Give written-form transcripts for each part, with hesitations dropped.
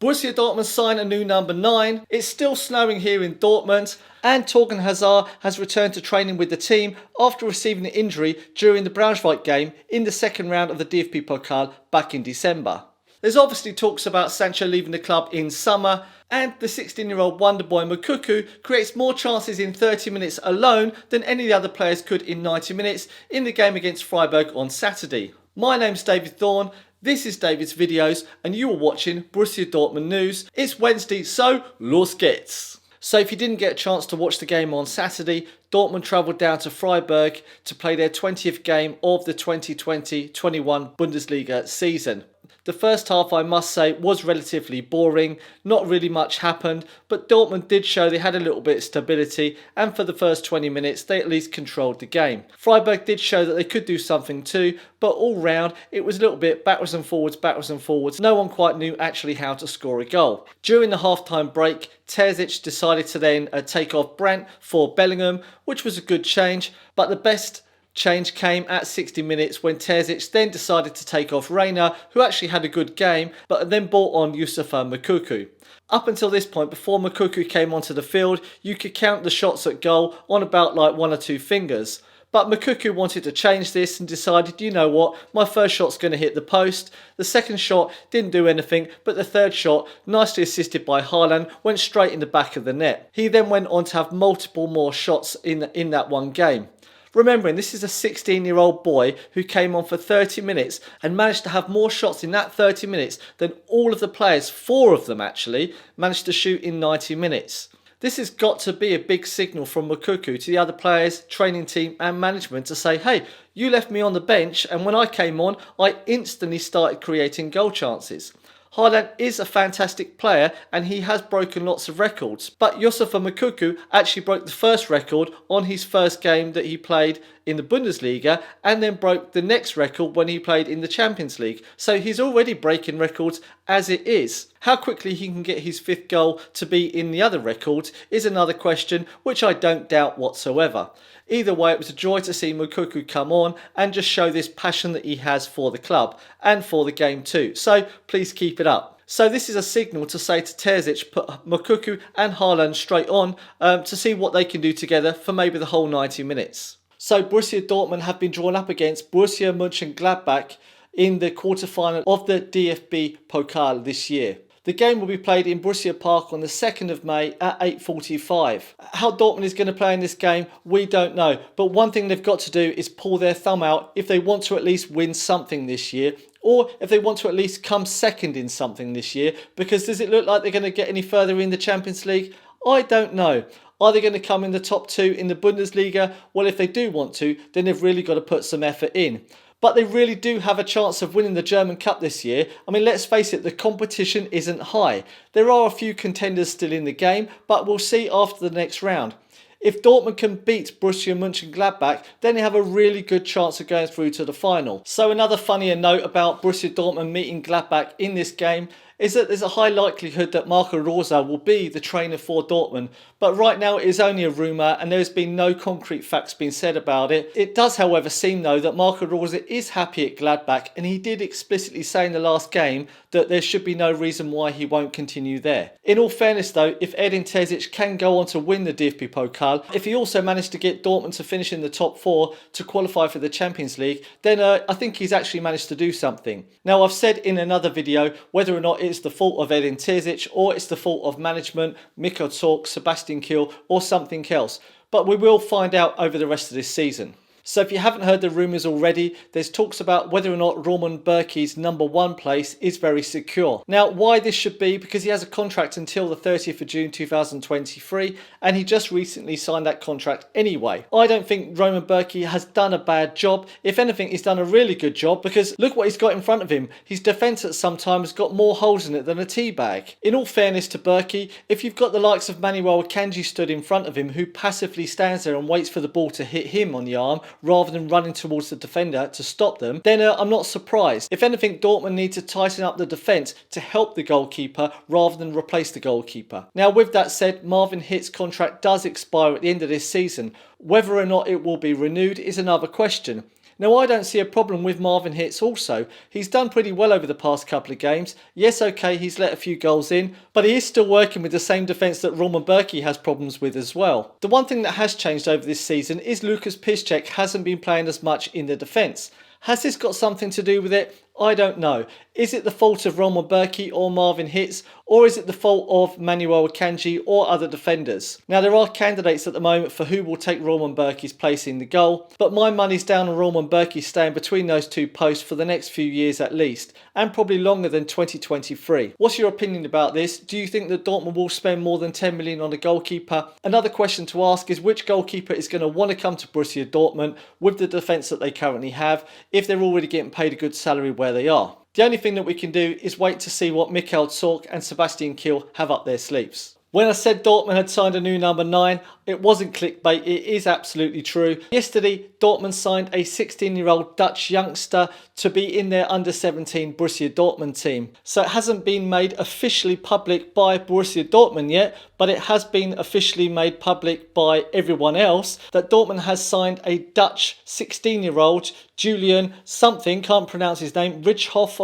Borussia Dortmund sign a new number 9. It's still snowing here in Dortmund. And Thorgan Hazard has returned to training with the team after receiving an injury during the Braunschweig game in the second round of the DFB Pokal back in December. There's obviously talks about Sancho leaving the club in summer, and the 16-year-old wonder boy Moukoko creates more chances in 30 minutes alone than any of the other players could in 90 minutes in the game against Freiburg on Saturday. My name's David Thorne. This is David's Videos, and you are watching Borussia Dortmund News. It's Wednesday, so los geht's. So if you didn't get a chance to watch the game on Saturday, Dortmund travelled down to Freiburg to play their 20th game of the 2020-21 Bundesliga season. The first half, I must say, was relatively boring. Not really much happened, but Dortmund did show they had a little bit of stability, and for the first 20 minutes, they at least controlled the game. Freiburg did show that they could do something too, but all round, it was a little bit backwards and forwards. No one quite knew actually how to score a goal. During the half-time break, Terzic decided to then take off Brandt for Bellingham, which was a good change, but the best change came at 60 minutes when Terzic then decided to take off Reina, who actually had a good game, but then brought on Youssoufa Moukoko. Up until this point, before Moukoko came onto the field, you could count the shots at goal on about like 1 or 2 fingers. But Moukoko wanted to change this and decided, you know what, my first shot's going to hit the post. The second shot didn't do anything, but the third shot, nicely assisted by Haaland, went straight in the back of the net. He then went on to have multiple more shots in that one game. Remembering, this is a 16-year-old boy who came on for 30 minutes and managed to have more shots in that 30 minutes than all of the players, 4 of them actually, managed to shoot in 90 minutes. This has got to be a big signal from Moukoko to the other players, training team and management to say, hey, you left me on the bench, and when I came on, I instantly started creating goal chances. Haaland is a fantastic player and he has broken lots of records, but Youssoufa Moukoko actually broke the first record on his first game that he played in the Bundesliga, and then broke the next record when he played in the Champions League. So he's already breaking records as it is. How quickly he can get his 5th goal to be in the other records is another question, which I don't doubt whatsoever. Either way, it was a joy to see Moukoko come on and just show this passion that he has for the club and for the game too. So please keep it up. So this is a signal to say to Terzic, put Moukoko and Haaland straight on to see what they can do together for maybe the whole 90 minutes. So Borussia Dortmund have been drawn up against Borussia Mönchengladbach in the quarter-final of the DFB Pokal this year. The game will be played in Borussia Park on the 2nd of May at 8:45. How Dortmund is going to play in this game, we don't know. But one thing they've got to do is pull their thumb out if they want to at least win something this year, or if they want to at least come second in something this year. Because does it look like they're going to get any further in the Champions League? I don't know. Are they going to come in the top 2 in the Bundesliga? Well, if they do want to, then they've really got to put some effort in. But they really do have a chance of winning the German Cup this year. I mean, let's face it, the competition isn't high. There are a few contenders still in the game, but we'll see after the next round. If Dortmund can beat Borussia Mönchengladbach, then they have a really good chance of going through to the final. So another funnier note about Borussia Dortmund meeting Gladbach in this game is that there's a high likelihood that Marco Rose will be the trainer for Dortmund. But right now it is only a rumour and there's been no concrete facts being said about it. It does, however, seem though that Marco Rose is happy at Gladbach, and he did explicitly say in the last game that there should be no reason why he won't continue there. In all fairness though, if Erdin Terzic can go on to win the DFB Pokal, if he also managed to get Dortmund to finish in the top 4 to qualify for the Champions League, then I think he's actually managed to do something. Now, I've said in another video whether or not it's the fault of Erdin Terzic or it's the fault of management, Michael Zorc, Sebastian Kehl or something else, but we will find out over the rest of this season. So if you haven't heard the rumours already, there's talks about whether or not Roman Bürki's number 1 place is very secure. Now, why this should be, because he has a contract until the 30th of June 2023, and he just recently signed that contract anyway. I don't think Roman Bürki has done a bad job. If anything, he's done a really good job, because look what he's got in front of him. His defence at some time has got more holes in it than a tea bag. In all fairness to Bürki, if you've got the likes of Manual Akanji stood in front of him, who passively stands there and waits for the ball to hit him on the arm, rather than running towards the defender to stop them, then I'm not surprised. If anything, Dortmund need to tighten up the defence to help the goalkeeper rather than replace the goalkeeper. Now, with that said, Marvin Hitz's contract does expire at the end of this season. Whether or not it will be renewed is another question. Now, I don't see a problem with Marvin Hitz also. He's done pretty well over the past couple of games. Yes, okay, he's let a few goals in, but he is still working with the same defence that Roman Berkey has problems with as well. The one thing that has changed over this season is Lucas Piszczek hasn't been playing as much in the defence. Has this got something to do with it? I don't know. Is it the fault of Roman Berkey or Marvin Hitz, or is it the fault of Manual Akanji or other defenders? Now, there are candidates at the moment for who will take Roman Berkey's place in the goal, but my money's down on Roman Berkey staying between those two posts for the next few years at least, and probably longer than 2023. What's your opinion about this? Do you think that Dortmund will spend more than 10 million on a goalkeeper? Another question to ask is which goalkeeper is going to want to come to Borussia Dortmund with the defence that they currently have, if they're already getting paid a good salary where they are? The only thing that we can do is wait to see what Michael Zorc and Sebastian Kehl have up their sleeves. When I said Dortmund had signed a new number 9, it wasn't clickbait, it is absolutely true. Yesterday, Dortmund signed a 16-year-old Dutch youngster to be in their under-17 Borussia Dortmund team. So it hasn't been made officially public by Borussia Dortmund yet, but it has been officially made public by everyone else that Dortmund has signed a Dutch 16-year-old, Julian something, can't pronounce his name, Rijkhoff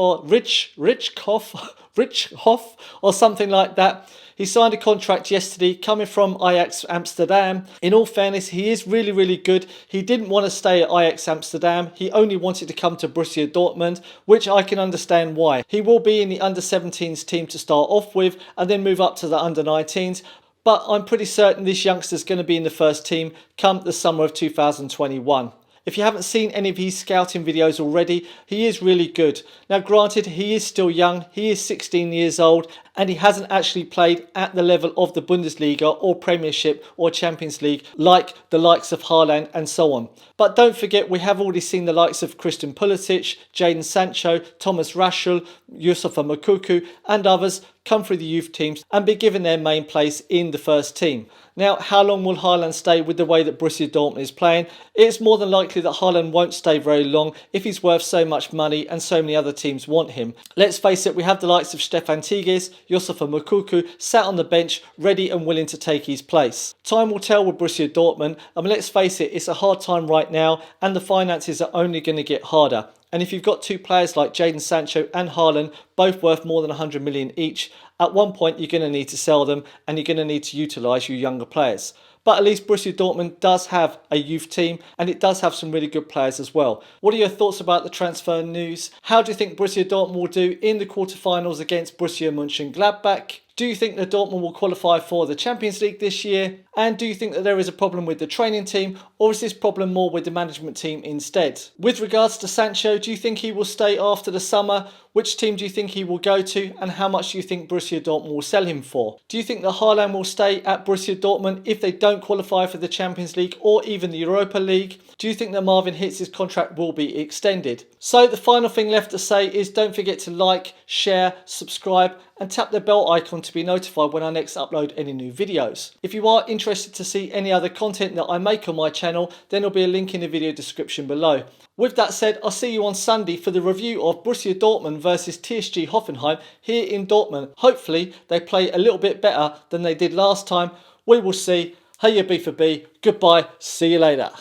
or something like that. He signed a contract yesterday coming from Ajax Amsterdam. In all fairness, he is really, really good. He didn't want to stay at Ajax Amsterdam. He only wanted to come to Borussia Dortmund, which I can understand why. He will be in the under-17s team to start off with and then move up to the under-19s. But I'm pretty certain this youngster's going to be in the first team come the summer of 2021. If you haven't seen any of his scouting videos already, he is really good. Now granted, he is still young, he is 16 years old, and he hasn't actually played at the level of the Bundesliga or Premiership or Champions League like the likes of Haaland and so on. But don't forget, we have already seen the likes of Christian Pulisic, Jadon Sancho, Thomas Rachel, Youssoufa Moukoko and others come through the youth teams and be given their main place in the first team. Now, how long will Haaland stay with the way that Borussia Dortmund is playing? It's more than likely that Haaland won't stay very long if he's worth so much money and so many other teams want him. Let's face it, we have the likes of Stefan Tigges, Youssoufa Moukoko sat on the bench ready and willing to take his place. Time will tell with Borussia Dortmund. I mean, let's face it, it's a hard time right now and the finances are only going to get harder. And if you've got two players like Jadon Sancho and Haaland, both worth more than 100 million each, at one point you're going to need to sell them and you're going to need to utilise your younger players. But at least Borussia Dortmund does have a youth team and it does have some really good players as well. What are your thoughts about the transfer news? How do you think Borussia Dortmund will do in the quarterfinals against Borussia Mönchengladbach? Do you think that Dortmund will qualify for the Champions League this year? And do you think that there is a problem with the training team, or is this problem more with the management team instead? With regards to Sancho, do you think he will stay after the summer? Which team do you think he will go to, and how much do you think Borussia Dortmund will sell him for? Do you think that Haaland will stay at Borussia Dortmund if they don't qualify for the Champions League or even the Europa League? Do you think that Marvin Hitz's contract will be extended? So the final thing left to say is don't forget to like, share, subscribe and tap the bell icon to be notified when I next upload any new videos. If you are interested to see any other content that I make on my channel, then there'll be a link in the video description below. With that said, I'll see you on Sunday for the review of Borussia Dortmund versus TSG Hoffenheim here in Dortmund. Hopefully they play a little bit better than they did last time. We will see. Hey, B for B. Goodbye. See you later.